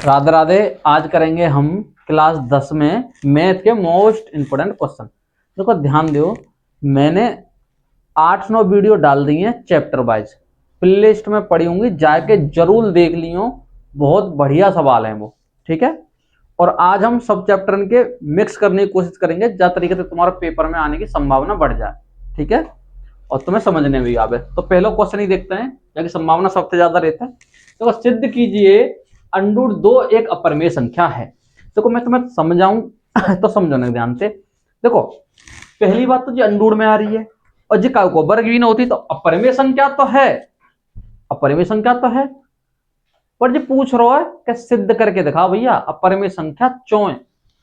राधे राधे। आज करेंगे हम क्लास 10 में मैथ के मोस्ट इंपोर्टेंट क्वेश्चन। देखो ध्यान दो, मैंने 8-9 वीडियो डाल दी हैं चैप्टर वाइज, प्ले लिस्ट में पड़ी होंगी, जाके जरूर देख लियो। बहुत बढ़िया सवाल है वो, ठीक है। और आज हम सब चैप्टर के मिक्स करने की कोशिश करेंगे, जिस तरीके से तुम्हारे पेपर में आने की संभावना बढ़ जाए, ठीक है, और तुम्हें समझने में भी आवे। तो पहला क्वेश्चन ही देखते हैं, जाके संभावना सबसे ज्यादा रहता है। तो सिद्ध कीजिए अंडूर 2 एक अपरिमेय संख्या है। देखो मैं तुम्हें समझाऊं तो समझो ध्यान से। देखो पहली बात तो जी अंडूर में आ रही है, और जी का वर्ग भी ना होती तो अपरिमेय संख्या तो है, अपरिमेय संख्या तो है। पर जी पूछ रहा है कि सिद्ध करके दिखाओ भैया अपरिमेय संख्या क्यों है।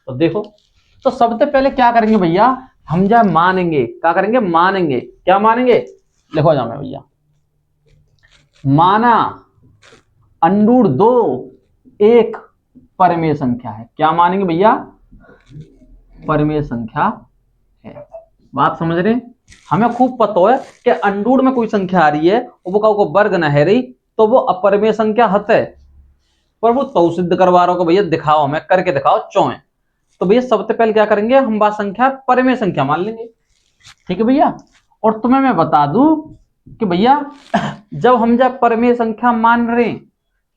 तो देखो, तो सबसे पहले क्या करेंगे भैया, हम जा मानेंगे, क्या करेंगे, मानेंगे। क्या मानेंगे, लिखो जाओ मैं भैया, माना अंडूर 2 एक परिमेय संख्या है। क्या मानेंगे भैया, परिमेय संख्या है। बात समझ रहे, हमें खूब पता है कि अंडूर में कोई संख्या आ रही है और वो वर्ग न है रही तो वो अपरिमेय संख्या है। पर वो तो सिद्ध करवा रहा हो भैया, दिखाओ, हमें करके दिखाओ क्यों है। तो भैया सबसे पहले क्या करेंगे, हम बात संख्या परिमेय संख्या मान लेंगे, ठीक है भैया। और तुम्हें मैं बता दूं कि भैया जब हम जब परिमेय संख्या मान रहे हैं,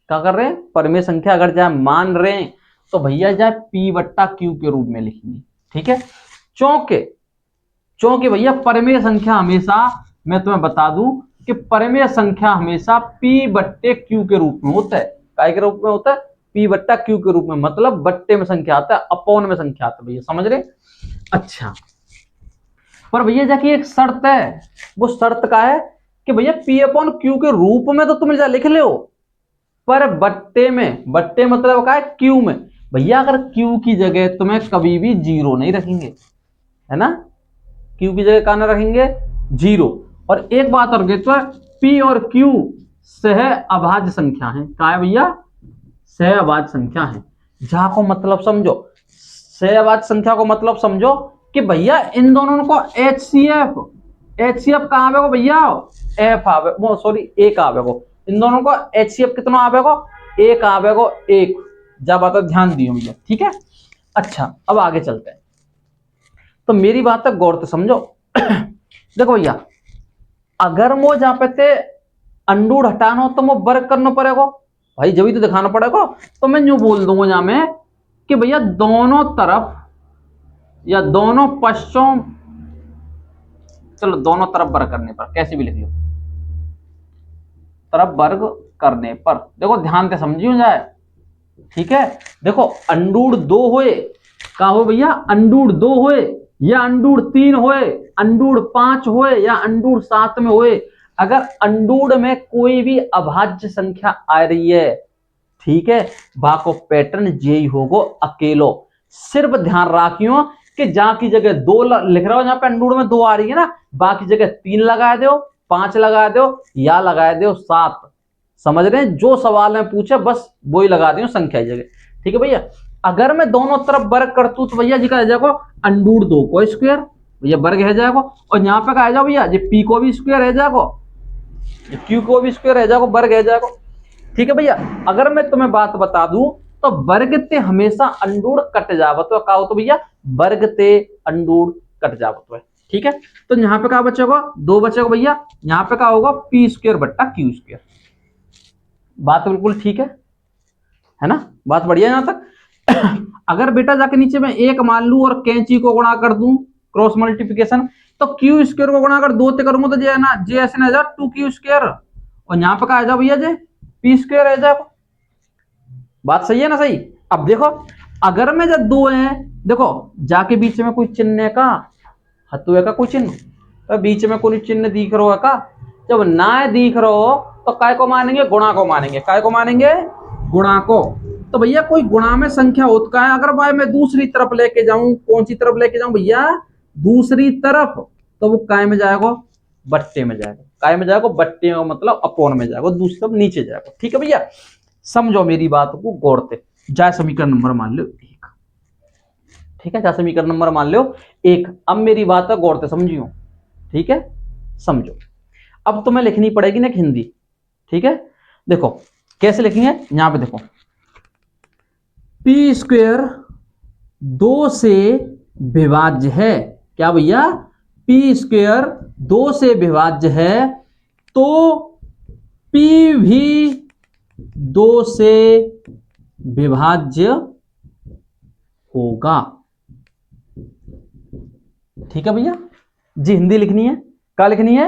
क्या कर रहे हैं, परिमेय संख्या अगर जाए मान रहे हैं तो भैया जाए P बट्टा Q के रूप में लिखेंगे, ठीक है। चूंकि भैया परिमेय संख्या हमेशा, मैं तुम्हें बता दूं कि परिमेय संख्या हमेशा P बट्टे Q के रूप में होता है। काय के रूप में होता है, P बट्टा Q के रूप में, मतलब बट्टे में संख्या आता है, अपॉन में संख्या आता है, भैया समझ रहे। अच्छा, पर भैया जाके एक शर्त है, वो शर्त का है कि भैया P अपॉन Q के रूप में तो तुम जा लिख लो, पर बट्टे में, बट्टे मतलब क्या है, क्यू में। भैया अगर क्यू की जगह तुम्हें कभी भी जीरो नहीं रखेंगे, है ना, क्यू की जगह कहां ना रखेंगे, जीरो। और एक बात और तो पी और क्यू सह अभाज्य संख्या है। क्या है भैया, सह अभाज्य संख्या है। जहां को मतलब समझो, सह अभाज्य संख्या को मतलब समझो कि भैया इन दोनों को HCF, HCF कहां आवेगा भैया, एफ आवे वो, सॉरी एक आवेगा, इन दोनों को HCF कितना आवेगा, एक आवेगा, एक। जब आता ध्यान दियो भैया, ठीक है। अच्छा अब आगे चलते हैं, तो मेरी बात है गौर से समझो देखो भैया, अगर मो जहां पे थे अंडूर हटाना हो तो मो वर्ग करना पड़ेगा भाई, जब ही तो दिखाना पड़ेगा। तो मैं यूं बोल दूंगा यहां में कि भैया दोनों तरफ या दोनों पक्षों, चलो दोनों तरफ वर्ग करने पर, कैसे भी लिख लो, तरफ वर्ग करने पर। देखो ध्यान से समझियो जाए, ठीक है। देखो अंडूर 2 होए, का हो भैया, अंडूर 2 होए या अंडूर 3 होए, अंडूर 5 होए या अंडूर 7 में होए, अगर अंडूर में कोई भी अभाज्य संख्या आ रही है, ठीक है, बाको पैटर्न यही होगो अकेलो। सिर्फ ध्यान रखियो कि जहां की जगह 2 लिख रहा हो, जहां पे अंडूर में 2 आ रही है ना, बाकी जगह 3 लगा दो, 5 लगा दो या लगा दो 7। समझ रहे हैं, जो सवाल में पूछे बस वो ही लगा दियो संख्या की जगह, ठीक है भैया। अगर मैं दोनों तरफ वर्ग करतू तो भैया जी का जाएगा अंडूर 2 को स्क्वायर, भैया वर्ग है जाएगा, और यहाँ पे कहा जाओ भैया जी पी को भी स्क्वायर है जाएगा, क्यू को भी स्क्वायर है जाएगा, वर्ग है जाएगा, ठीक है भैया। अगर मैं तुम्हें बात बता दूं तो वर्ग ते हमेशा अंडूर कट जावत तो कहा हो, तो भैया वर्ग ते अंडूर कट जावत है, ठीक है। तो यहाँ पे क्या बचेगा, 2 बचेगा भैया, यहाँ पे क्या होगा, पी स्क्वायर बट्टा क्यू स्क्वायर। बात बिल्कुल ठीक है ना, बात बढ़िया है यहां तक अगर बेटा जाके नीचे में 1 मान लू और कैंची को गुणा कर दूं, क्रॉस मल्टीप्लिकेशन, तो क्यू स्क्वायर को गुणा कर 2 से करूंगा तो जे ना, जे ऐसे ना जा 2 क्यू स्क्वायर, और यहाँ पे कहा आ जाओ भैया जे पी स्क्वायर है जाओ। बात सही है ना, सही। अब देखो अगर मैं जब 2 है, देखो जाके बीच में कोई चिन्ह का हतुए का कोई चिन्ह, तो बीच में कोई चिन्ह दिख रहा है का, जब ना दिख रहा हो तो काय को मानेंगे, गुणा को मानेंगे, काय को मानेंगे, गुणा को। तो भैया कोई गुणा में संख्या होता है, अगर भाई मैं दूसरी तरफ लेके जाऊं, कौन सी तरफ लेके जाऊं भैया, दूसरी तरफ, तो वो काय में जाएगा, बट्टे में जाएगा, काय में जाएगा, बट्टे में, मतलब अपोन में जाएगा, दूसरी तरफ नीचे जाएगा, ठीक है भैया। समझो मेरी बात को गौर से, जाए समीकरण नंबर मान लो 1, ठीक है, जाए समीकरण नंबर मान लो 1। अब मेरी बात है गौर से समझियो, ठीक है, समझो। अब तुम्हें लिखनी पड़ेगी ना हिंदी, ठीक है। देखो कैसे लिखेंगे, यहां पे देखो, पी स्क्वेयर 2 से विभाज्य है। क्या भैया? पी स्क्वेयर 2 से विभाज्य है तो पी भी 2 से विभाज्य होगा। ठीक है भैया जी, हिंदी लिखनी है। क्या लिखनी है?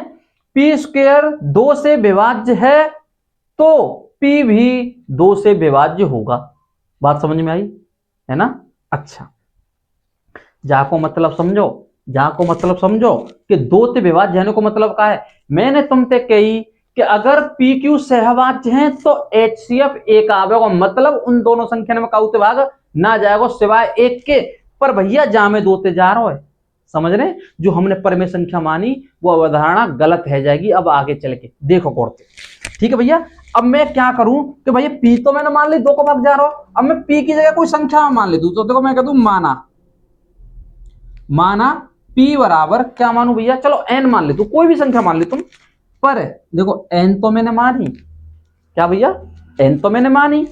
पी स्क्वेयर 2 से विभाज्य है तो पी भी 2 से विभाज्य होगा। बात समझ में आई है ना? अच्छा, जाको मतलब समझो, जाको मतलब समझो कि 2 से विभाज्य है को मतलब क्या है। मैंने तुमसे कही कि अगर पी क्यू सहभाज्य हैं तो HCF एक आवेगा, मतलब उन दोनों संख्या में काउते भाग ना जाएगा सिवाय एक के। पर भैया जा में 2 से जा रहा है, समझ रहे? जो हमने परमेय संख्या मानी वो अवधारणा गलत है जाएगी अब आगे चल के, देखो गौर से। ठीक है भैया, अब मैं क्या करूं कि भैया पी तो मैंने मान ली 2 को भाग जा रहा हूं, अब मैं पी की जगह कोई संख्या मान ले दूं तो देखो मैं कह दूं माना पी बराबर क्या मानू भैया, चलो एन मान ले तू, कोई भी संख्या मान ले तुम। पर देखो एन तो मैंने मानी, क्या भैया? एन तो मैंने मानी,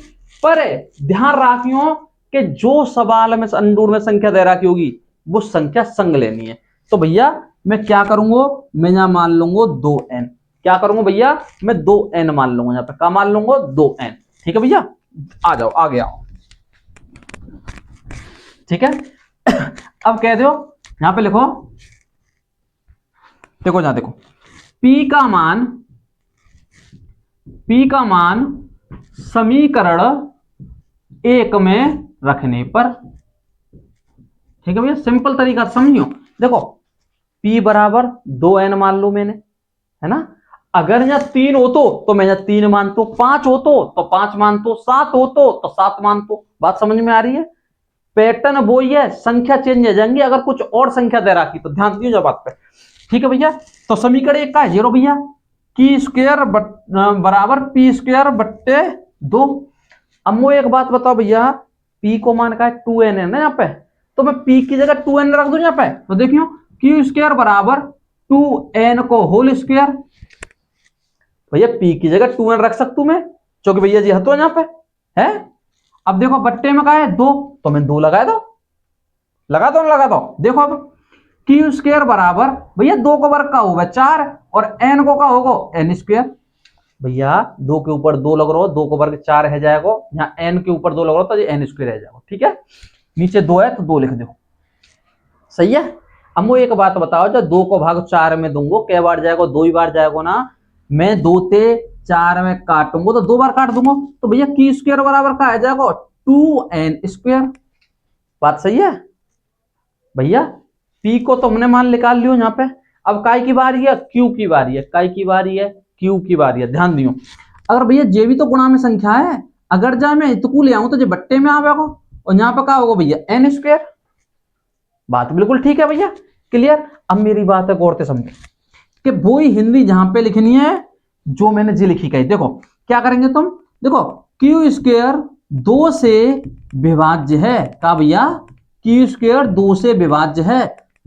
पर ध्यान रखियो कि जो सवाल में अंडूर में संख्या दे रखी होगी वो संख्या संग लेनी है। तो भैया मैं क्या करूंगा, मैं यहां मान लूंगा 2n। क्या करूंगा भैया? मैं 2n मान लूंगा, यहां पे क्या मान लूंगा? 2n। ठीक है भैया, आ जाओ आगे आओ। ठीक है अब कह दो, यहां पे लिखो, देखो यहां देखो, p का मान समीकरण 1 में रखने पर। ठीक है भैया, सिंपल तरीका समझियो। देखो p बराबर 2n मान लो मैंने, है ना? अगर यहाँ 3 हो तो मैं यहाँ 3 मानतो, 5 हो तो 5 मानतो, 7 हो तो 7 मानतो। बात समझ में आ रही है? पैटर्न वो ही है, संख्या चेंज हो जाएंगी अगर कुछ और संख्या दे रखी तो, ध्यान दियो बात पे। ठीक है भैया, तो समीकरण 1 का है 0 भैया, की स्क्वायर बराबर पी स्क्वायर बट्टे 2। अब वो एक बात बताओ भैया, p को मान का है 2n है ना यहाँ पे, तो मैं p की जगह 2n रख दूं यहाँ पे, तो देखियो क्यू स्क्वायर बराबर 2n को होल स्क्वायर। भैया p की जगह 2n रख सकता हूं मैं, क्योंकि भैया जी हतो यहाँ पे है। अब देखो बट्टे में क्या है 2, तो मैं 2 लगा दो, लगा दो। देखो अब क्यू स्क्वायर बराबर भैया 2 को वर्ग का होगा 4 और n को का होगा n स्क्वायर। भैया 2 के ऊपर 2 लग रहा हो, 2 को वर्ग 4 है जाएगा, यहाँ n के ऊपर 2 लग रहा हो तो ये n स्क्वायर है जाएगा। ठीक है, नीचे 2 है तो 2 लिख दो, सही है। अब वो एक बात बताओ, जब 2 को भाग 4 में दूंगा कै बार जाएगा? 2 ही बार जाएगा ना। मैं 2 से 4 में काटूंगा तो 2 बार काट दूंगा, तो भैया की स्क्वायर बराबर का आ जाएगा 2n स्क्वायर। बात सही है भैया? p को तो हमने मान निकाल लियो यहाँ पे। अब काय की बारी है? q की बारी है। काय की बारी है? q की बारी है। ध्यान दियो, अगर भैया जे भी तो गुणा में संख्या है, अगर जा मैं इतकू ले आऊं तो जो बट्टे में आवेगा और यहाँ पे क्या होगा भैया? n square. बात बिल्कुल ठीक है भैया, क्लियर? अब मेरी बात है गौर से समझे कि वो ही हिंदी जहां पे लिखनी है जो मैंने जी लिखी कही। देखो क्या करेंगे तुम, देखो क्यू स्क्वायर 2 से विभाज्य है, क्या भैया? क्यू स्क्वायर 2 से विभाज्य है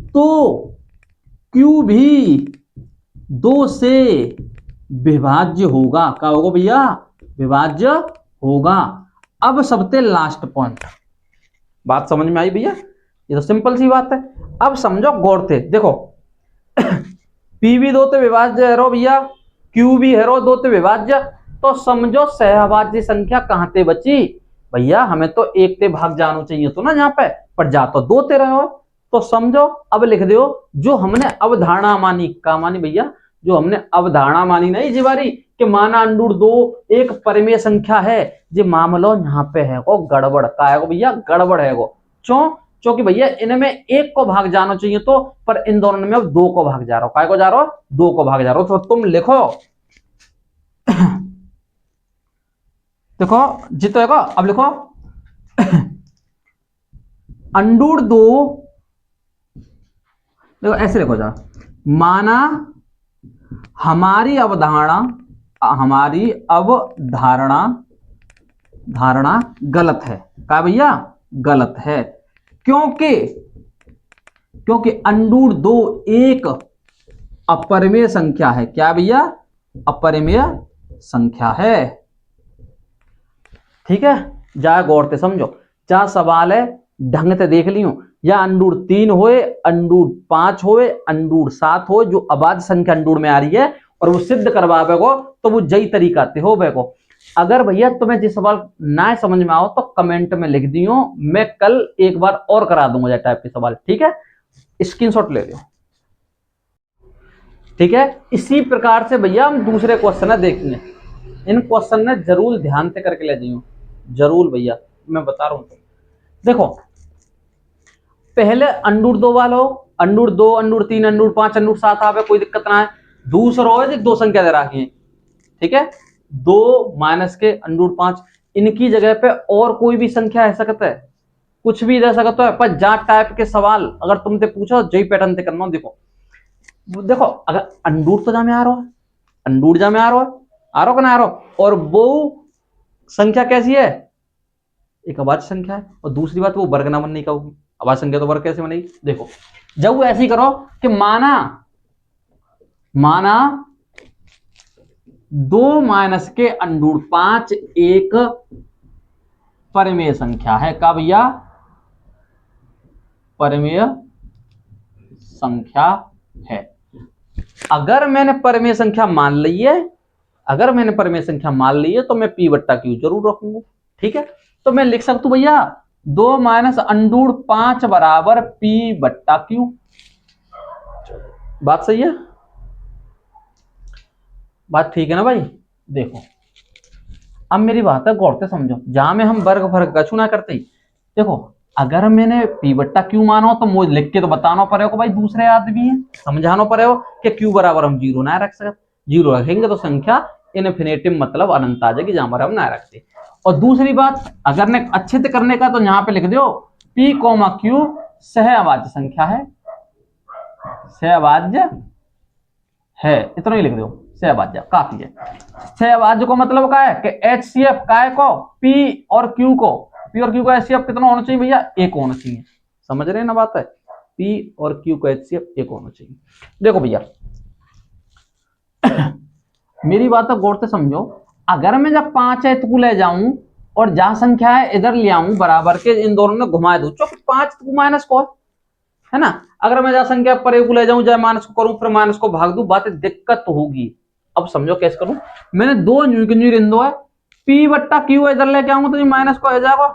तो क्यू भी 2 से विभाज्य होगा। क्या होगा भैया? विभाज्य होगा। अब सबसे लास्ट पॉइंट, बात समझ में आई भैया? ये तो सिंपल सी बात है। अब समझो गौर से, देखो पी भी 2 से विभाज्य है रो भैया, क्यू भी है रो 2 से विभाज्य, तो समझो सहभाज्य संख्या कहां से बची भैया? हमें तो 1 से भाग जाना चाहिए तो ना यहाँ पे, पर जा तो 2 से रहे हो। तो समझो अब लिख दो जो हमने अवधारणा मानी। का मानी भैया? जो हमने अवधारणा मानी नहीं जीवारी कि माना अंडूर 2 एक परमेय संख्या है, जो मामलो यहाँ पे है वो गड़बड़ का है भैया, गड़बड़ है वो। क्यों? क्योंकि भैया इनमें 1 को भाग जाना चाहिए तो, पर इन दोनों में अब 2 को भाग जा रहा हो। काय को जा रहा हो? 2 को भाग जा रहा हो। तो तुम लिखो देखो जितो है, अब लिखो अंडूर 2, देखो ऐसे लिखो जा, माना हमारी धारणा गलत है। क्या भैया? गलत है। क्योंकि अंडूर 2 एक अपरिमेय संख्या है। क्या भैया? अपरिमेय संख्या है। ठीक है, जाए गौर से समझो। जहां सवाल है ढंग से देख लियो, या अंडूर 3 होए, अंडूर 5 होए, अंडूर 7 हो, जो अबाध संख्या अंडूर में आ रही है और वो सिद्ध करवावे को, तो वो जई तरीका ते हो को। अगर भैया तुम्हें जो सवाल ना समझ में आओ तो कमेंट में लिख दियो, मैं कल एक बार और करा दूंगा टाइप के सवाल, ठीक है। स्क्रीनशॉट ले लो, ठीक है। इसी प्रकार से भैया हम दूसरे क्वेश्चन देखेंगे, इन क्वेश्चन ने जरूर ध्यान से करके ले जाइयो, जरूर भैया, मैं बता रहा हूं। देखो पहले अंडूर 2 वालो, अंडूर 2, अंडूर 3, अंडूर 5, अंडूर 7 आवे, कोई दिक्कत ना है। दूसरा है 2 संख्या दे रखी है, ठीक है, 2 माइनस के अंडूर 5, इनकी जगह पे और कोई भी संख्या है सकता है, कुछ भी दे सकता है, पर जा टाइप के सवाल अगर तुमसे पूछो जई पैटर्न से करना। देखो अगर अंडूर तो जा में आ रहा है, अंडूर जा में आ रहा कि ना आ रहा, और वो संख्या कैसी है, एक अभाज्य संख्या है, और दूसरी बात वो वर्ग ना बनने का होगी, अभाज्य संख्या तो वर्ग कैसे बनेगी। देखो जब वो ऐसे ही करो कि माना 2 माइनस के अंडूर 5 एक परिमेय संख्या है, का भैया परिमेय संख्या है। अगर मैंने परिमेय संख्या मान ली है, अगर मैंने परिमेय संख्या मान ली है तो मैं पी बट्टा क्यू जरूर रखूंगा, ठीक है। तो मैं लिख सकता हूं भैया 2 माइनस अंडूर 5 बराबर पी बट्टा क्यू। बात सही है, बात ठीक है ना भाई। देखो अब मेरी बात है गौर से समझो, जहां में हम वर्ग फर्क कछु ना करते। देखो अगर मैंने पी बट्टा क्यू मानो तो मुझे लिख के तो बताना पड़ेगा भाई, दूसरे आदमी है समझाना पड़ेगा कि क्यू बराबर हम 0 ना रख सकते, 0 रखेंगे तो संख्या इनफिनिटिव मतलब अनंत आ जाएगी, जहां पर हम ना रखते। और दूसरी बात अगर ने अच्छे से करने का तो यहाँ पे लिख दो पी कोमा क्यू सहअभाज्य संख्या है, सहअभाज्य है, इतना ही लिख दो, सहअभाज्य काफी है। सहअभाज्य को मतलब क्या है कि HCF काय को P और Q को, P और Q को HCF कितना होना चाहिए भैया, 1 होना चाहिए, समझ रहे हैं ना बात है, P और Q को HCF 1 होना चाहिए। देखो भैया मेरी बात है गौर से समझो, अगर मैं जब 5 है तो ले जाऊं और जहां संख्या है इधर ले आऊं बराबर के, इन दोनों में घुमा दूं, चूंकि 5 माइनस को है ना, अगर मैं जहां संख्या पर को ले जाऊं चाहे माइनस को करूं फिर माइनस को भाग दूं, बात दिक्कत होगी। अब समझो कैसे करूं, मैंने 2 इंदो है, पी बट्टा क्यू इधर लेके आऊंगा तो ये माइनस को आ जाएगा,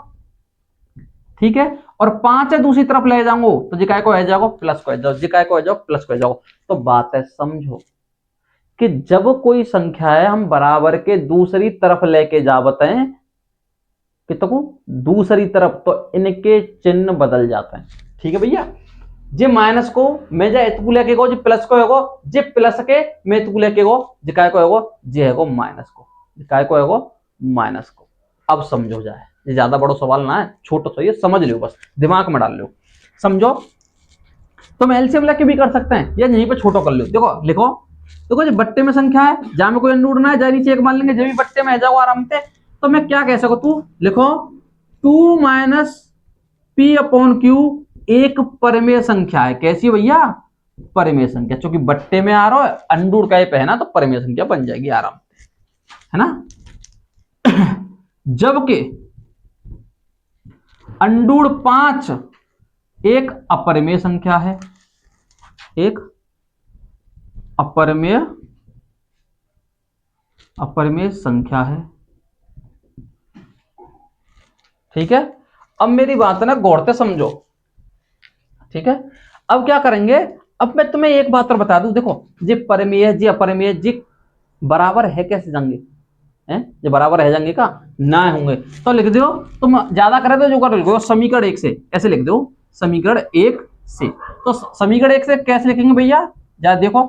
ठीक है, और 5 है दूसरी तरफ ले जाऊंगा तो जिकाय को आ जाएगा प्लस को आ जाओ, जिकाय को आ जाओ प्लस को आ जाओ। तो बात है समझो कि जब कोई संख्या है हम बराबर के दूसरी तरफ लेके जावत हैं कितको दूसरी तरफ, तो इनके चिन्ह बदल जाते हैं, ठीक है भैया। जे माइनस को मैं जे इतकू लेके गो, जे प्लस को होगो, जे प्लस के मैं इतकू लेके गो, जे काय को होगो, जे हैगो माइनस को, जे काय को होगो माइनस को। अब समझो जाए, ये ज्यादा बड़ा सवाल ना है, छोटा सा ये समझ लो, बस दिमाग में डाल लो, समझो। तो मैं एलसीएम लेके भी कर सकते हैं या यहीं पे छोटा कर लो। देखो लिखो, देखो जो बट्टे में संख्या है जहां में कोई अंडूर ना है, जहाँ नीचे एक मान लेंगे, जब भी बट्टे में जाओ आराम से, तो मैं क्या कह सकूं, तू लिखो 2 माइनस पी अपॉन क्यू एक परिमेय संख्या है, कैसी भैया परिमेय संख्या, क्योंकि बट्टे में आ रहा है अंडूर का है ना, तो परिमेय संख्या बन जाएगी आराम से, है ना। जबकि अंडूर 5 एक अपरिमेय संख्या है, एक अपरिमेय संख्या है, ठीक है। अब मेरी बात ना गौर से समझो, ठीक है। अब क्या करेंगे, अब मैं तुम्हें एक बात और बता दूं, देखो जी परिमेय जी अपरिमेय जी बराबर है कैसे जाएंगे, हैं जो बराबर है जाएंगे का ना होंगे, तो लिख दो, तुम ज्यादा करे तो जो कर लिखो समीकरण 1 से, ऐसे लिख दो समीकरण 1 से। तो समीकरण 1 से कैसे लिखेंगे भैया, जा देखो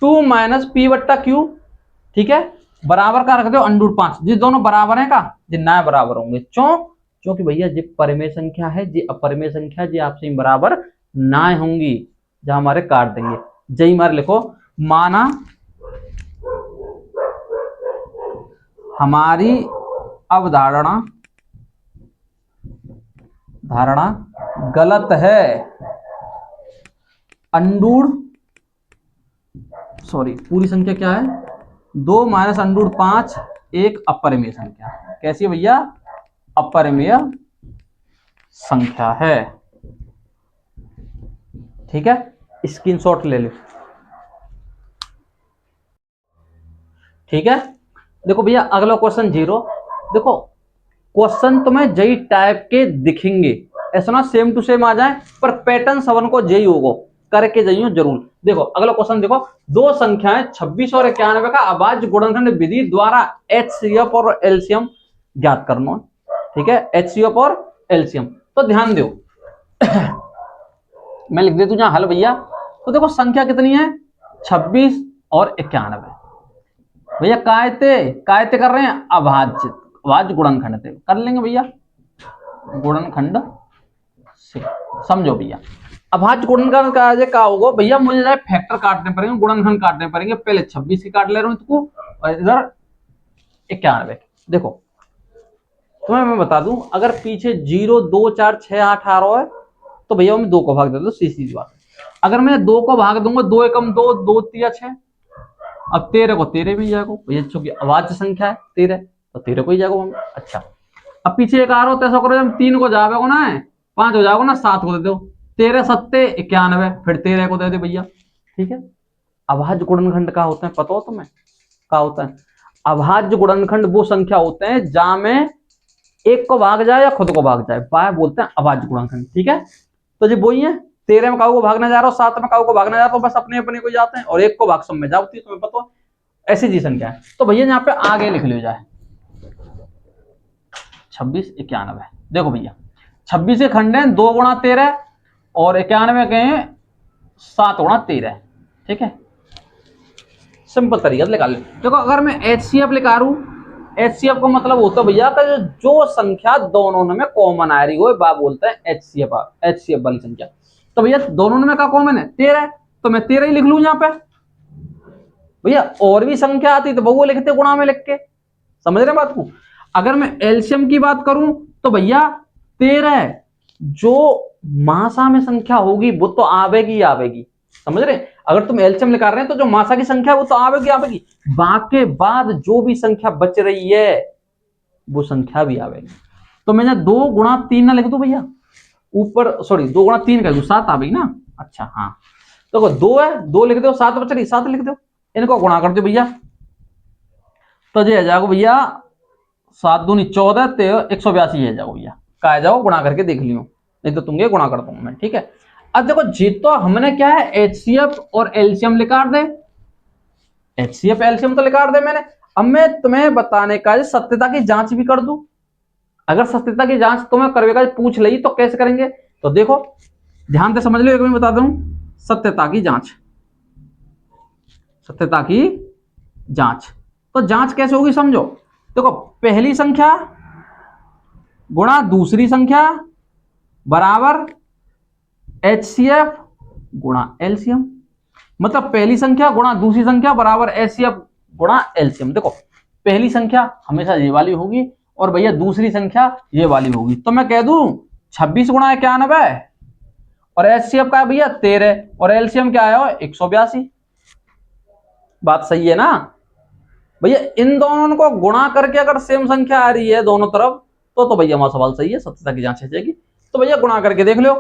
2 माइनस पी बट्टा क्यू, ठीक है, बराबर का रख दो अंडूर 5, जिस दोनों बराबर है का जी ना बराबर होंगे, क्योंकि भैया जी परिमेय संख्या है, जी अपरिमेय संख्या जी आपसे बराबर ना होंगी, जहां हमारे काट देंगे, जय मार लिखो, माना हमारी अवधारणा गलत है, अंडूर सॉरी पूरी संख्या क्या है 2 माइनस अंडूर 5 एक अपरिमेय संख्या, कैसी है भैया अपरिमेय संख्या है। ठीक है, स्क्रीनशॉट ले लो। ठीक है, देखो भैया अगला क्वेश्चन 0। देखो क्वेश्चन तुम्हें जई टाइप के दिखेंगे, ऐसा ना सेम टू सेम आ जाए, पर पैटर्न सबन को जई होगा, करके जाइयो जरूर। देखो अगला क्वेश्चन देखो, दो संख्याएं 26 और 91 का अभाज्य गुणनखंड विधि द्वारा एचसीएफ और एलसीएम ज्ञात करना। ठीक है, एचसीएफ और एलसीएम। तो ध्यान दो मैं लिख देता हूं यहां हल भैया। तो देखो संख्या कितनी है, 26 और 91। भैया कायते कर रहे हैं अभाज्य गुणनखंड थे, कर लेंगे भैया गुणनखंड से। समझो भैया अभाज्य गुणनखंड का होगा भैया, मुझे जाए फैक्टर काटने पड़ेंगे, गुणनखंड काटने पड़ेंगे। पहले 26 की काट ले रहा हूं इसको, और इधर 91। देखो तुम्हें मैं बता दूं, अगर पीछे 0 2 4 6 8 आ रहा है तो भैया मैं 2 को भाग दे दो, सीधी बात। अगर मैं 2 को भाग दूंगा, 2 एकम 2, 2 3 6, अब 13 को 13 भी जाएगा भैया, चूंकि अभाज्य संख्या है 13, तो 13 को ही जाएगा। अच्छा अब पीछे एक आ रहा हो तो ऐसा करो, जब 3 को जाएगा ना, 5 हो जाएगा ना, 7 को दे दो, 13 7 91, फिर 13 को दे दे भैया। ठीक है, अभाज्य गुणनखंड का होता है पता हो तुम्हें, क्या होता है? अभाज्य गुणनखंड वो संख्या होते हैं जहां में एक को भाग जाए या खुद को भाग जाए, वह बोलते हैं अभाज्य गुणनखंड। ठीक है, तो जी वही है, 13 में काऊ को भागने जा रहा हो, 7 में काऊ को भागने जा रहा हो, बस अपने अपने को जाते हैं, और एक को भाग सब में जाती है, तुम्हें पता हो ऐसी जी संख्या है। तो भैया यहाँ पे आगे लिख लो जाए 26 91। देखो भैया 26 के खंड है 2 गुणा 13 और 91 के 7 गुणा 13। ठीक है, सिंपल तरीका से निकाल ले। देखो अगर मैं एचसीएफ लिखा रू, एचसीएफ का मतलब होता है भैया का जो संख्या दोनों में कॉमन आ रही हो वह बोलते हैं एचसीएफ, एचसीएफ वाली संख्या। तो भैया दोनों में का कॉमन है 13, तो मैं 13 ही लिख लूं यहाँ पे। भैया और भी संख्या आती तो वो लिखते गुणा में लिख के, समझ रहे बात को। अगर मैं एलसीएम की बात करूं तो भैया 13 जो मासा में संख्या होगी वो तो आवेगी आवेगी, समझ रहे। अगर तुम एलसीएम निकाल रहे हैं तो जो मासा की संख्या है वो तो आवेगी आवेगी, बाकी बाद जो भी संख्या बच रही है वो संख्या भी आवेगी। तो मैं 2 गुणा 3 ना लिख दू भैया ऊपर, सॉरी 2 गुणा 3 कर दू, 7 आवेगी ना। अच्छा हाँ, तो 2 है, 2 लिख दो, 7 बच रही 7 लिख दो, इनको गुणा कर दो भैया, तो ये जाओ भैया 7 दूनी 14 182 है जाओ भैया, का जाओ गुणा करके देख लियो, नहीं तो तुम ये गुणा कर दूंगा मैं। ठीक है, अब देखो जी तो हमने क्या है एचसीएफ और एलसीएम लिखा दे, एचसीएफ एलसीएम तो लिखा दे मैंने। अब मैं तुम्हें बताने का सत्यता की जांच भी कर दूं। अगर सत्यता की जांच तुम्हें करवेगा पूछ ली तो कैसे करेंगे, तो देखो ध्यान से समझ लो, एक मैं बता दूं सत्यता की जांच, सत्यता की जांच। तो जांच कैसे होगी समझो, देखो पहली संख्या गुणा दूसरी संख्या बराबर एचसीएफ गुणा एलसीएम, मतलब पहली संख्या गुणा दूसरी संख्या बराबर एचसीएफ गुणा एलसीएम। देखो पहली संख्या हमेशा ये वाली होगी और भैया दूसरी संख्या ये वाली होगी। तो मैं कह दूं 26 गुणा 91 और एचसीएफ का है भैया 13 और एलसीएम क्या है 182। बात सही है ना भैया, इन दोनों को गुणा करके अगर सेम संख्या आ रही है दोनों तरफ तो भैया हमारा सवाल सही है, सत्यता की जांच हो जाएगी। तो भैया गुणा करके देख लो,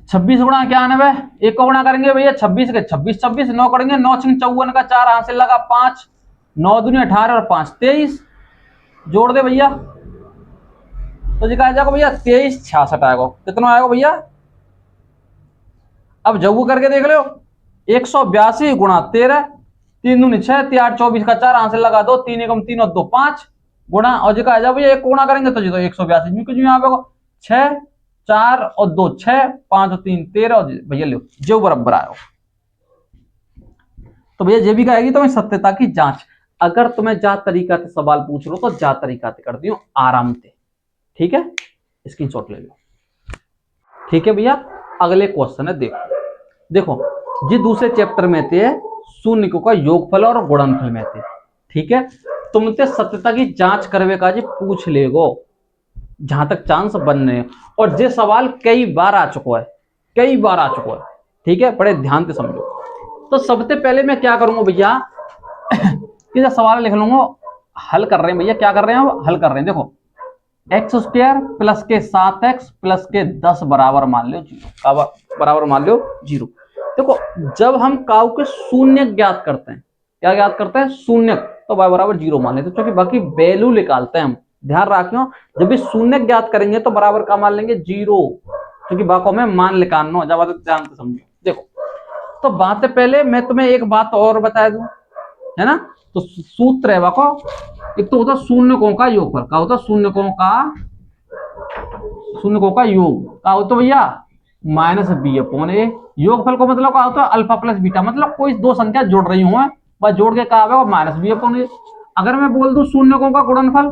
26 गुणा 91, एक को गुणा करेंगे भैया 26 के 26 26, 9 करेंगे 9 6 54 का 4 हाथ से लगा 5, 9 दूनी 18 और 5 23, जोड़ दे भैया तो जी कहा जाएगा भैया 23 66 आएगा। कितना आएगा भैया, अब जब करके देख लो 182 गुणा 13, 3 दूनी 6, 3 8 24 का 4 हाथ से लगा 2, 3 एकम 3 और 2 5 गुणा, और जी कहा जाएगा भैया एक गुणा करेंगे तो जी तो 182 में कुछ यहाँ पे 6 4 और 2 6 5 और 3 13 और भैया लो जो बराबर आयो। तो भैया ये भी कहेगी तो मैं सत्यता की जांच। अगर तुम्हें जा तरीका से सवाल पूछ लो तो जा तरीका से कर दियो आराम से। ठीक है, स्क्रीनशॉट ले लो। ठीक है भैया, अगले क्वेश्चन है देखो ये दूसरे चैप्टर में थे शून्य का योगफल और गुणनफल में थे। ठीक है, तुमसे सत्यता की जांच करवे का जी पूछ लेगो जहां तक चांस बन रहे हैं, और ये सवाल कई बार आ चुका है, कई बार आ चुका है। ठीक है, बड़े ध्यान से समझो। तो सबसे पहले मैं क्या करूंगा भैया कि सवाल लिख लूंगा, हल कर रहे हैं भैया, क्या कर रहे हैं हल कर रहे हैं। देखो एक्स स्क्वायर प्लस के 7x प्लस के 10 बराबर मान लो 0, बराबर मान लो 0। देखो जब हम काउ के शून्य ज्ञात करते हैं, क्या ज्ञात करते हैं, शून्य, तो y बराबर 0 मान लेते, क्योंकि बाकी वैल्यू निकालते हैं हम। ध्यान रखियो जब भी शून्य ज्ञात करेंगे तो बराबर का मान लेंगे 0, क्योंकि बाको में मान निकालना, जब ध्यान से समझो। देखो तो बात है, पहले मैं तुम्हें एक बात और बता दूं, है ना। तो सूत्र है बाको, एक तो होता शून्यकों का योगफल, क्या होता शून्यकों का योग, क्या होता भैया माइनस बी अपॉन ए। योगफल को मतलब क्या होता है अल्फा प्लस बीटा, मतलब कोई दो संख्या जोड़ रही हूं बस जोड़ के क्या होगा माइनस बी अपॉन ए। अगर मैं बोल दूं शून्यकों का गुणनफल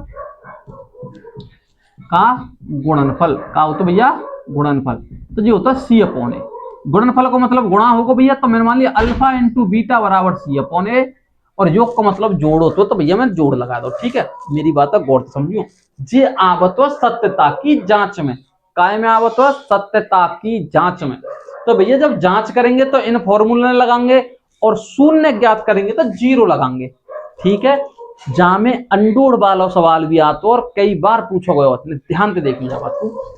का होता भैया गुणनफल, तो ये होता है सी अपॉन ए। गुणनफल को मतलब गुणा होगा भैया, तो मैंने मान लिया अल्फा इंटू बीटा बराबर सी अपॉन ए, और योग का मतलब जोड़ो तो भैया मैं जोड़ लगा दो। ठीक है, मेरी बात है गौर से समझियो। जे आवत्व सत्यता की जांच में, काय में आवत्व सत्यता की जांच में, तो भैया जब जांच करेंगे तो इन फॉर्मूले लगाएंगे, और शून्य ज्ञात करेंगे तो 0 लगाएंगे। ठीक है, जहां में अंडोड़ वाला सवाल भी आता और कई बार पूछा गया होता है, ध्यान से देख लीजिए बात को।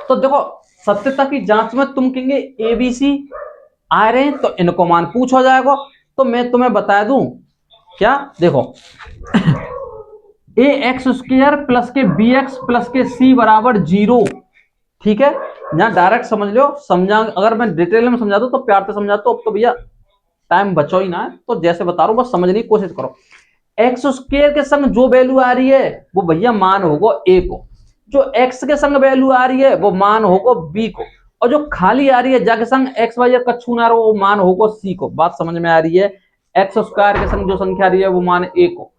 तो देखो सत्यता की जांच में तुम कहेंगे एबीसी आ रहे हैं तो इनको मान पूछा जाएगा। तो मैं तुम्हें बता दूं क्या, देखो ए एक्स स्क्वायर प्लस के बी एक्स प्लस के सी बराबर 0। ठीक है, यहां डायरेक्ट समझ लो, समझा अगर मैं डिटेल में समझा दूं तो प्यार से समझा तो अब तो भैया टाइम बचो ही ना, तो जैसे बता रहा हूं बस समझने की कोशिश करो। एक्स स्क्वायर के संग जो वैल्यू आ रही है वो भैया मान होगा ए को, जो एक्स के संग वैल्यू आ रही है वो मान होगा बी को, और जो खाली आ रही है जाके संग एक्स वाई कच्छू ना वो मान होगा सी को। बात समझ में आ रही है। एक्स स्क्वायर के संग जो संख्या आ रही है वो मान ए को,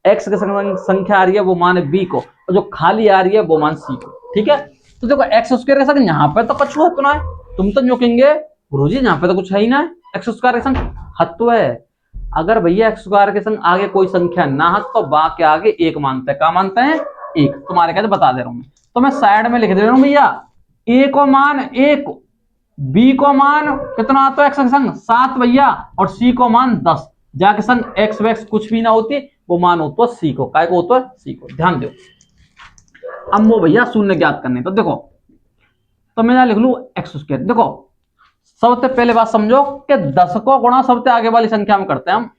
एक्स के संग संख्या आ रही है वो मान बी को, और जो खाली आ रही है वो मान सी को। ठीक है, तो देखो एक्स स्क्वायर के संग यहाँ पर तो कच्छू हत्तो ना है, तुम तो जो कहेंगे गुरुजी यहाँ पे तो कुछ है ही ना है, एक्स स्क्वायर के संग हत्तो है। अगर भैया एक्स स्क्वायर के संग आगे कोई संख्या ना है तो बा के आगे एक मानते हैं, क्या मानते हैं एक। तुम्हारे कहते बता दे रहा हूं मैं, तो मैं साइड में लिख दे रहा हूं भैया ए को मान 1, बी को मान कितना आता है एक्स के संग 7 भैया, और सी को मान 10, जाके संग एक्स वैक्स कुछ भी ना होती वो मान होता है सी को, काय को होता है सी को। ध्यान दो, अब वो भैया शून्य ज्ञात करने, तो देखो तो मैं लिख लू एक्स स्क्वायर। देखो सबसे पहले बात समझो कि 10 को गुणा सबसे आगे वाली संख्या में करते हैं हम।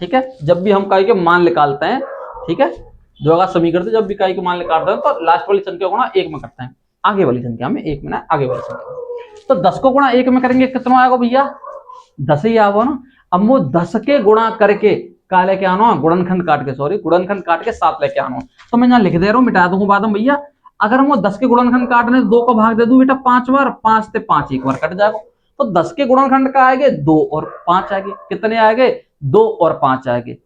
ठीक है, जब भी हम काई के मान निकालते हैं, ठीक है, जो अगर समीकरण से जब भी काई के मान निकालते हैं तो लास्ट वाली संख्या गुणा 1 में करते हैं, आगे वाली संख्या में 1 में ना आगे वाली संख्या। तो 10 को गुणा 1 में करेंगे कितना आएगा भैया 10 ही आएगा ना। अब वो 10 के गुणा करके का लेके आना, गुणनखंड काट के, सॉरी गुणनखंड काट के 7 लेके आना। तो मैं यहाँ लिख दे रहा हूँ, मिटा दूंगा बाद में भैया। अगर हम 10 के गुणनखंड काटने 2 को भाग दे दूं बेटा 5 बार, 5 से 5 एक बार कट जाएगा, तो 10 के गुणनखंड का आएंगे 2 और 5 आएंगे, कितने आएंगे 2 और 5 आएंगे।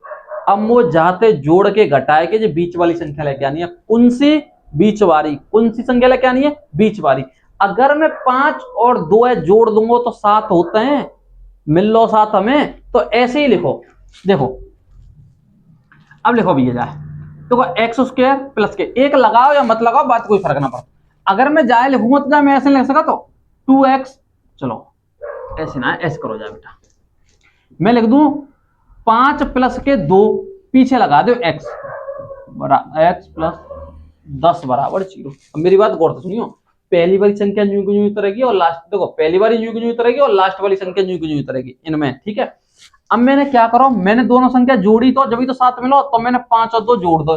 अब वो जाते जोड़ के घटाए के जो बीच वाली संख्या लेके आनी है, कौन सी बीच वाली, कौन सी संख्या लेके आनी है बीच वाली। अगर मैं 5 और 2 जोड़ दूंगा तो 7 होते हैं, मिल लो 7 हमें, तो ऐसे ही लिखो। देखो अब लिखो भैया जाए, देखो एक्स स्क्वायर प्लस के, एक लगाओ या मत लगाओ बात कोई फर्क ना पड़ता। अगर मैं जाए लिखूंगा तो जाए मैं ऐसे लिख सका तो 2x, चलो ऐसे ना ऐसे करो जाए बेटा, मैं लिख दूं 5 प्लस के 2, पीछे लगा दो x प्लस 10 बराबर 0। अब मेरी बात गौर से सुनियो, पहली वाली संख्या यूं की यूं उतरेगी और लास्ट, देखो पहली वाली यूं की यूं उतरेगी और लास्ट वाली संख्या यूं की यूं उतरेगी इनमें। ठीक है, अब मैंने क्या करो, मैंने दोनों संख्या जोड़ी तो जब भी तो साथ मिलो, तो मैंने 5 और 2 जोड़ दो,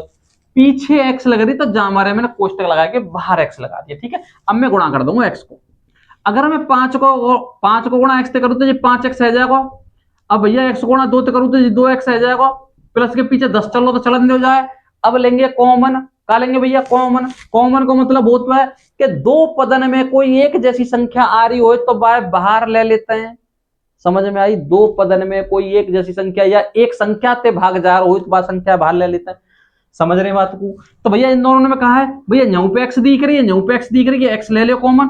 पीछे x लग रही तो जहां हमारे मैंने कोष्टक लगा के बाहर x लगा दिया। ठीक है, अब मैं गुणा कर दूंगा x को। अगर मैं 5 को गुणा x से करूं तो ये 5x रह जाएगा। अब भैया x गुणा 2 से करूं तो ये 2x रह जाएगा, प्लस के पीछे 10 चल लो तो चलन हो जाए। अब लेंगे कॉमन, का लेंगे भैया कॉमन। कॉमन को मतलब होता है कि दो पदन में कोई एक जैसी संख्या आ रही हो तो बाहर ले लेते हैं। समझ में आई, दो पदन में कोई एक जैसी संख्या या एक संख्या से भाग जा रहा हो तो संख्या बाहर ले लेते हैं। समझ रहे बात को। तो भैया इन दोनों में कहा है भैया न्यू पे x दिख रही है, न्यू पे x दिख रही है, x ले लो कॉमन,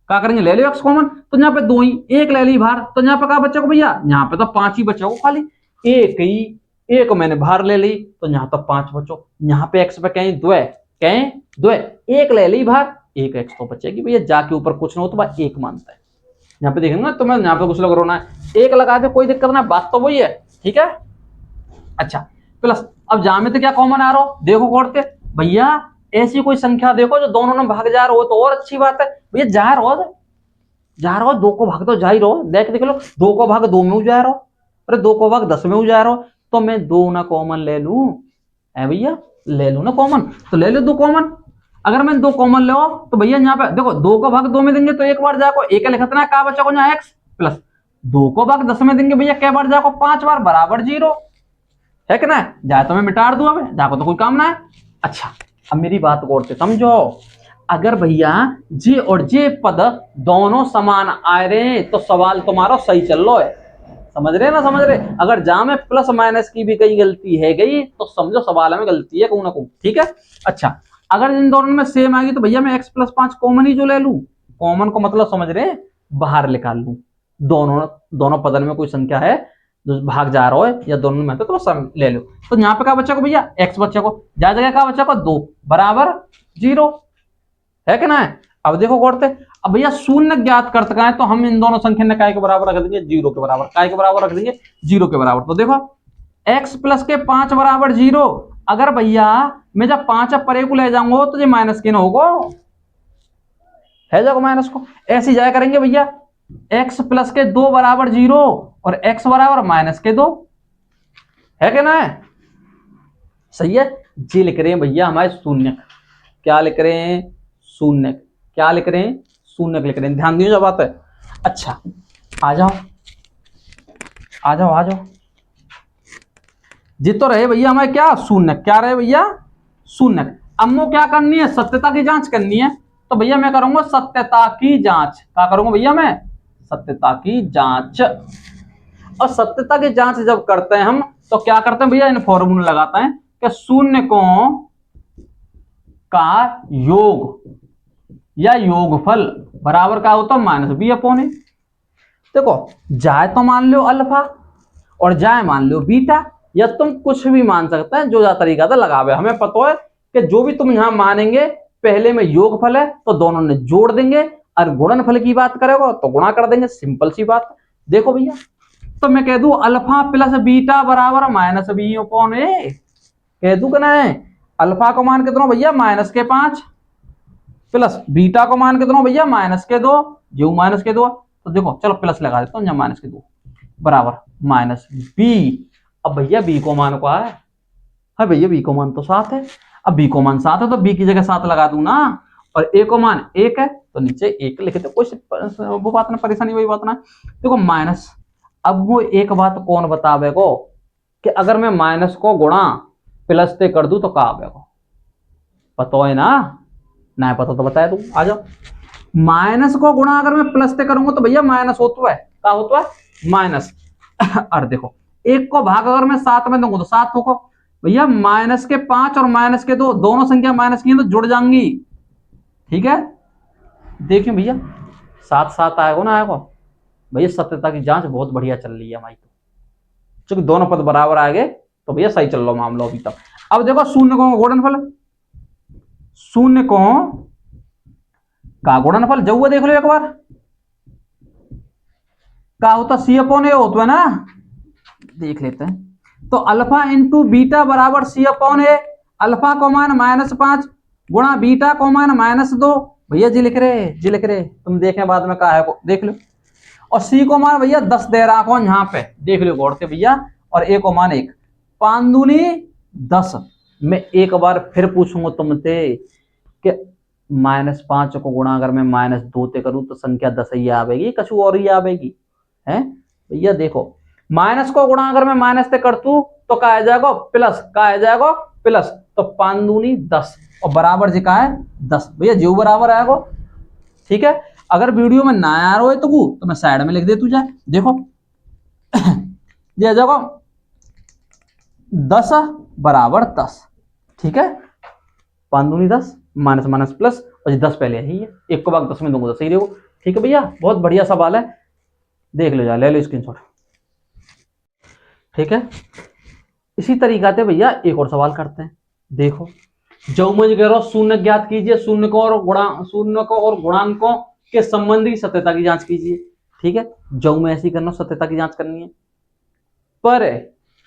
क्या करेंगे ले लो x कॉमन, तो यहाँ पे 2 ही, एक ले ली बाहर, तो यहाँ पे क्या बच्चा को भैया यहाँ पे तो 5 ही बच्चा को, खाली एक ही, एक मैंने बाहर ले ली तो यहाँ तो 5 बचो। यहाँ पे x पे कहीं 2 है, कहीं 2 है, एक ले ली बाहर, एक x तो बचेगी भैया, जाके ऊपर कुछ ना हो तो भाई एक मानता है। यहाँ पे देखेंगे तो मैं यहाँ पे कुछ लोग रोना है, एक लगा दे कोई दिक्कत ना, बात तो वही है। ठीक है, अच्छा प्लस, अब जहां में तो क्या कॉमन आ रहा हो देखो कोड के भैया ऐसी कोई संख्या देखो जो दोनों में भाग जा रहा हो तो और अच्छी बात है भैया। जा रहा हो 2 को भाग तो जा ही रहो। देख लो 2 को भाग 2 में जा रहा हो, अरे 2 को भाग 10 में जा रहा हो, तो मैं 2 ना कॉमन ले लूं है भैया, ले लूं ना कॉमन, तो ले लो 2 कॉमन। अगर मैं 2 कॉमन ले तो भैया यहाँ पे देखो 2 को भाग 2 में देंगे तो एक बार जाको एक लिखतना है, क्या बचा को यहाँ x प्लस 2 को भाग 10 में देंगे भैया क्या बार जाको 5 बार बराबर 0 है कि ना। जाए तो मैं मिटा दूं, अब जाको तो कोई काम ना है। अच्छा अब मेरी बात गौर से समझो, अगर भैया जे और जे पद दोनों समान आ रहे तो सवाल तुम्हारा सही चल रहा है, समझ रहे ना समझ रहे। अगर जहां में प्लस माइनस की भी कहीं गलती है गई तो समझो सवाल में गलती है कहूं ना कहूं, ठीक है। अच्छा अगर इन दोनों में सेम आ गई तो भैया मैं x प्लस 5 कॉमन ही जो ले लूं, कॉमन को मतलब समझ रहे बाहर निकाल लूं। दोनों पदन में कोई संख्या है जो भाग जा रहा है या दोनों में तो सम ले लो। तो यहाँ पे क्या बच्चा को भैया x बच्चा को, जा जगह क्या बच्चा को 2 बराबर 0 है कि ना। अब देखो गौर से, अब भैया शून्य ज्ञात कर सका है तो हम इन दोनों संख्या ने काय के बराबर रख देंगे 0 के बराबर, काय के बराबर रख देंगे 0 के बराबर। तो देखो x प्लस के 5 बराबर 0, अगर भैया मैं जब 5 परे को ले जाऊंगा तो ये माइनस के ना होगा है जाओ माइनस को, ऐसे जाया करेंगे भैया x प्लस के 2 बराबर 0 और x बराबर माइनस के 2 है क्या ना। सही है। जी लिख रहे हैं भैया हमारे शून्य, क्या लिख रहे हैं शून्य, क्या लिख रहे हैं शून्य लिख रहे हैं, ध्यान दीजिए बात है। अच्छा आ जाओ आ जाओ आ जाओ, जी तो रहे भैया हमारे क्या शून्य, क्या रहे भैया शून्य। अब मैं क्या करनी है सत्यता की जांच करनी है, तो भैया मैं करूंगा सत्यता की जांच, क्या करूंगा भैया मैं सत्यता की जांच। और सत्यता की जांच जब करते हैं हम तो क्या करते हैं भैया इन फॉर्मूले लगाते हैं कि शून्य को का योग या योगफल बराबर क्या होता है माइनस बी अपॉन ए। देखो जाए तो मान लो अल्फा और जाए मान लो बीटा, या तुम कुछ भी मान सकते हैं, जो जा तरीका था लगावे। हमें पता है कि जो भी तुम यहां मानेंगे पहले में योगफल है तो दोनों ने जोड़ देंगे, और गुणनफल की बात करेगा तो गुणा कर देंगे, सिंपल सी बात। देखो भैया तो मैं कह दूं अल्फा प्लस बीटा बराबर माइनस बी अपॉन ए, कह दूं कि ना है। अल्फा को मान कितना भैया माइनस के 5 प्लस बीटा को मान कितना भैया माइनस के 2, जो माइनस के 2, तो देखो चलो प्लस लगा देता हूं, माइनस के 2 बराबर माइनस बी। अब भैया बी को मान को है, हाँ भैया बी को मान तो 7 है, अब बी को मान 7 है तो बी की जगह 7 लगा दूं ना, और ए को मान 1 है तो नीचे 1 लिखे, तो कोई वो बात ना परेशानी वही बात ना। देखो माइनस, अब वो एक बात कौन बतावे को कि अगर मैं माइनस को गुणा प्लस से कर दूं तो क्या आवेगा, पता है ना पता तो बताया तू। आ जाओ, माइनस को गुणा अगर मैं प्लस से करूंगा तो भैया माइनस होता है, क्या होता है माइनस। और देखो एक को भाग अगर मैं 7 में दूंगा तो 7 होगा भैया, माइनस के 5 और माइनस के 2 दोनों संख्या माइनस की है तो जुड़ जाएंगी, ठीक है। देखिए भैया 7 7 आएगा ना आएगा भैया, सत्यता की जांच बहुत बढ़िया चल रही है हमारी, तो चूंकि दोनों पद बराबर आ गए तो भैया सही चल रहा मामला अभी तक। अब देखो शून्य को गुणनफल, शून्य को का गुणनफल जब देख लो एक बार, क्या होता सी अपॉन ए होता है ना, देख लेते हैं। तो अल्फा इंटू बीटा बराबर सी अपॉन ए, अल्फा को मान -5 गुणा बीटा को मान -2, भैया जी लिख रहे तुम देखें बाद में क्या है को देख लो। और सी को मान भैया 10 दे रहा कौन यहाँ पे देख लो गौर से भैया, और ए को मान 1, 5 दूनी 10। मैं एक बार फिर पूछूंगा तुमसे कि -5 को गुणा अगर मैं -2 ते करूं तो संख्या 10 ही आवेगी, कछु और ही आवेगी है भैया। देखो माइनस को गुणा अगर मैं माइनस से कर तू तो क्या आ जाएगा प्लस, क्या आ जाएगा प्लस, तो 5 दूनी 10 और बराबर जी का है 10 भैया, जो बराबर आएगा, ठीक है। अगर वीडियो में ना आ रहा है तो मैं साइड में लिख दे तू जाए, देखो ये आ जाएगा 10 बराबर 10, ठीक है। 5 दूनी 10 माइनस माइनस प्लस, और 10 पहले ही है, एक को भाग 10 में दूंगा 10 ही रहेगा, ठीक है भैया। बहुत बढ़िया सवाल है, देख लो जा, ले लो स्क्रीनशॉट, ठीक है। इसी तरीका से भैया एक और सवाल करते हैं। देखो जो मैं कह रहा हूं शून्य ज्ञात कीजिए, शून्य को और गुणांकों के संबंधी सत्यता की जांच कीजिए, ठीक है। जो मैं ऐसी करना सत्यता की जांच करनी है, पर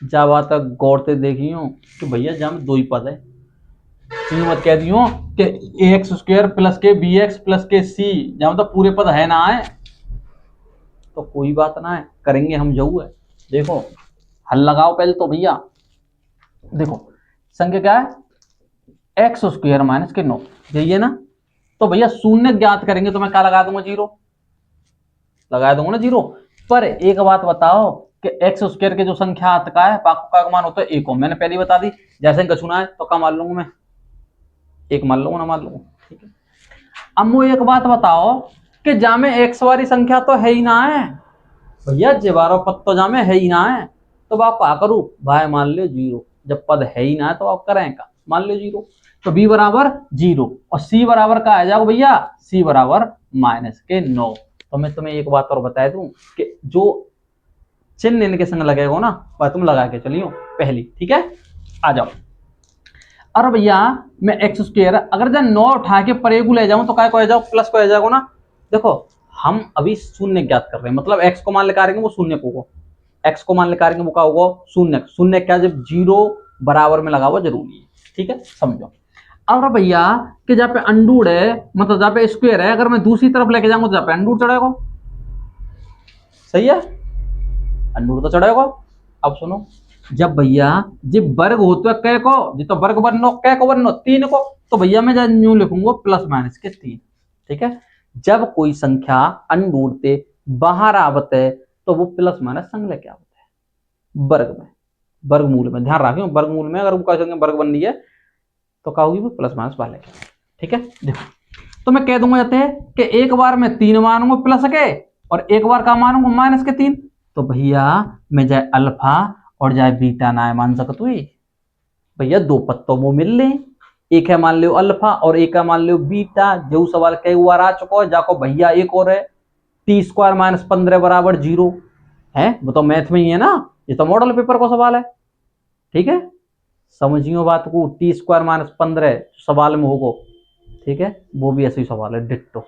जब तक गौर से देखी हूं कि भैया जब 2 ही पद है यूं मत कह दियो कि ax² प्लस के bx प्लस के c, जहां मतलब पूरे पद है ना है तो कोई बात ना है, करेंगे हम जरूर है। देखो हल लगाओ पहले तो भैया। देखो संख्या क्या है, x² माइनस के 9, यही है ना। तो भैया शून्य ज्ञात करेंगे तो मैं क्या लगा दूंगा, 0 लगा दूंगा ना 0। पर एक बात बताओ कि x² के जो संख्या का है का मान होता है 1, मैंने पहले ही बता दी। जैसे गछुना है तो क्या मान लूंगा मैं, 1 मान लूंगा ना मान लूंगा, ठीक है। अब मुझे एक बात बताओ कि जामे x वाली संख्या तो है ही ना है भैया, जेबारो पद तो जामे है ही ना है, तो आप क्या करूं भाई, मान लो 0। जब पद है ही ना है तो आप करें का, मान लो 0। तो b बराबर 0 और c बराबर का आ जाओ भैया, c बराबर माइनस के 9। तो मैं तुम्हें एक बात और बता दूं कि जो चिन्ह इनके संग लगेगा ना वह तुम लगा के चलियो पहली, ठीक है। आ जाओ। और भैया मैं x² अगर जब 9 उठा के परेगु ले जाऊं तो क्या को जाओ, प्लस को जाओ ना। देखो हम अभी शून्य ज्ञात कर रहे हैं, मतलब x को मान लेकर वो शून्य को, x को मान लेकर वो क्या होगा शून्य। शून्य क्या, जब 0 बराबर में लगा हुआ जरूरी है, ठीक है, समझो। और भैया कि जहाँ पे अंडूड है, मतलब जहाँ पे स्क्वायर है, अगर मैं दूसरी तरफ लेके जाऊंगा तो जहाँ पे अंडूड चढ़ेगा, सही है, अंडूड तो चढ़ेगा। अब सुनो, जब भैया जब वर्ग हो तो कै को जी, तो वर्ग बनो कै को बनो 3 को, तो भैया मैं न्यू लिखूंगा प्लस माइनस के 3, ठीक है। जब कोई संख्या अंडूड से बाहर आवत है तो वो प्लस माइनस संग लेके आवत है वर्ग में, वर्गमूल में। ध्यान रखियो वर्गमूल में अगर वो वर्ग बन रही है तो क्या होगी, वो प्लस माइनस बाहर लेके, ठीक है। देखो तो मैं कह दूंगा जाते हैं कि एक बार मैं 3 मानूंगा प्लस के और एक बार का मानूंगा माइनस के 3। तो भैया मैं जाए अल्फा और जाए बीटा ना मान सकत हुई भैया, दो पत्तों वो मिल ले, एक है मान लो अल्फा और एक है मान लो बीटा। जो सवाल कई बार आ चुका है जाको भैया, एक और है t² माइनस 15 बराबर 0 है, वो तो मैथ में ही है ना, ये तो मॉडल पेपर का सवाल है, ठीक है। समझियो बात को, t² माइनस 15 सवाल में होगा, ठीक है, वो भी ऐसे ही सवाल है डिट्टो,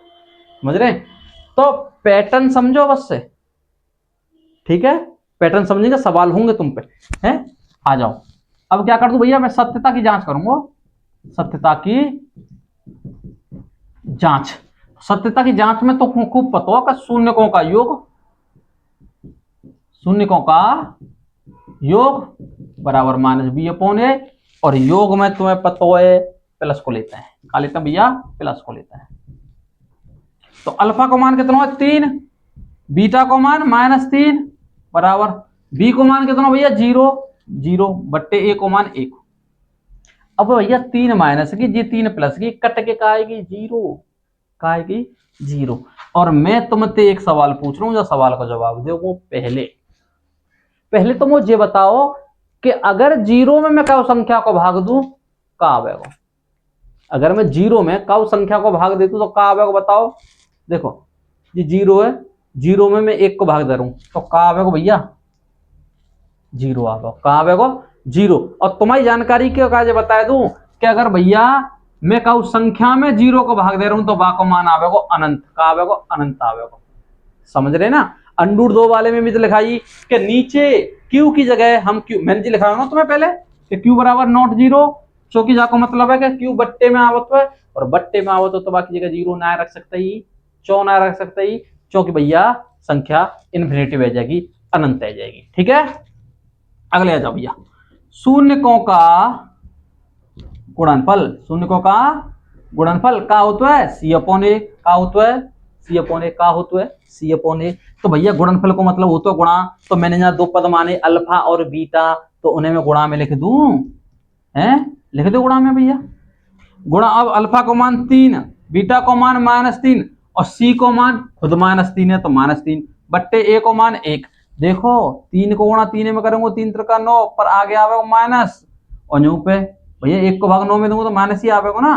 समझ रहे। तो पैटर्न समझो बस से, ठीक है, पैटर्न समझेंगे सवाल होंगे तुम पे, हैं। आ जाओ। अब क्या कर दूं भैया, मैं सत्यता की जांच करूंगा, सत्यता की जांच। सत्यता की जांच में तो खूब पता होगा शून्यकों का योग, शून्यकों का योग बराबर माइनस b/a, और योग में तुम्हें पता है प्लस को लेते हैं, क्या लेते हैं भैया, प्लस को लेते हैं। तो अल्फा को मान कितना है 3, बीटा को मान -3 बराबर, बी को मान कितना भैया 0, 0 बट्टे ए को मान 1। अब भैया 3 माइनस की जी 3 प्लस की कट के का आएगी 0, का आएगी 0। और मैं तुमसे एक सवाल पूछ रहा हूं, जो सवाल का जवाब दो वो पहले तो मुझे बताओ कि अगर 0 में मैं कौ संख्या को भाग दूं का आवेगा, अगर मैं 0 में कौ संख्या को भाग देता तो का आवेगा बताओ। देखो ये 0 है, 0 में मैं 1 को भाग दे रहा हूं तो का आवेगा भैया 0 आवेगा, का आवेगा 0। और तुम्हारी जानकारी के काजे बता दूं कि अगर भैया मैं कहूं संख्या में 0 को भाग दे रहा हूं तो बा को मान आवेगा अनंत, का आवेगा अनंत आवेगा, समझ रहे ना। अंडूर 2 वाले में भी तो लिखाई कि नीचे q की जगह हम q, मैंने जी लिखा ना तुम्हें पहले कि q बराबर नॉट 0, चूंकि जाको मतलब है कि q बट्टे में आवत है और बट्टे में आवत हो तो बाकी जगह 0 ना रख सकता ही, चौ ना रख सकता ही, क्योंकि भैया संख्या इन्फिनिटी हो जाएगी, अनंत आ जाएगी, ठीक है। अगले आ जाओ भैया, शून्यकों का गुणनफल, शून्यकों का गुणनफल का होता है c/a, का होता है c/a, का होता है c/a। तो भैया गुणनफल को मतलब होता है गुणा, तो मैंने यहाँ दो पद माने अल्फा और बीटा, तो उन्हें मैं गुणा में लिख दूं, हैं लिख दो गुणा में भैया, गुणा। अब अल्फा को मान 3, बीटा को मान -3 और सी को मान खुद -3 है तो -3 बट्टे ए को मान 1। देखो 3 को गुणा 3 में करूंगा 3 त्रिका 9 पर आगे आवेगा माइनस, और यूं पे भैया 1 को भाग 9 में दूंगा तो माइनस ही आवेगा ना,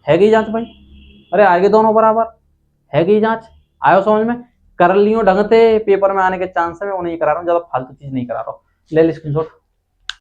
है गई जांच भाई, अरे आगे दोनों बराबर है गई जांच, आयो समझ में, कर लियो ढंग से, पेपर में आने के चांस है, मैं वो नहीं करा रहा हूँ, ज्यादा फालतू चीज नहीं करा रहा हूँ। ले स्क्रीनशॉट।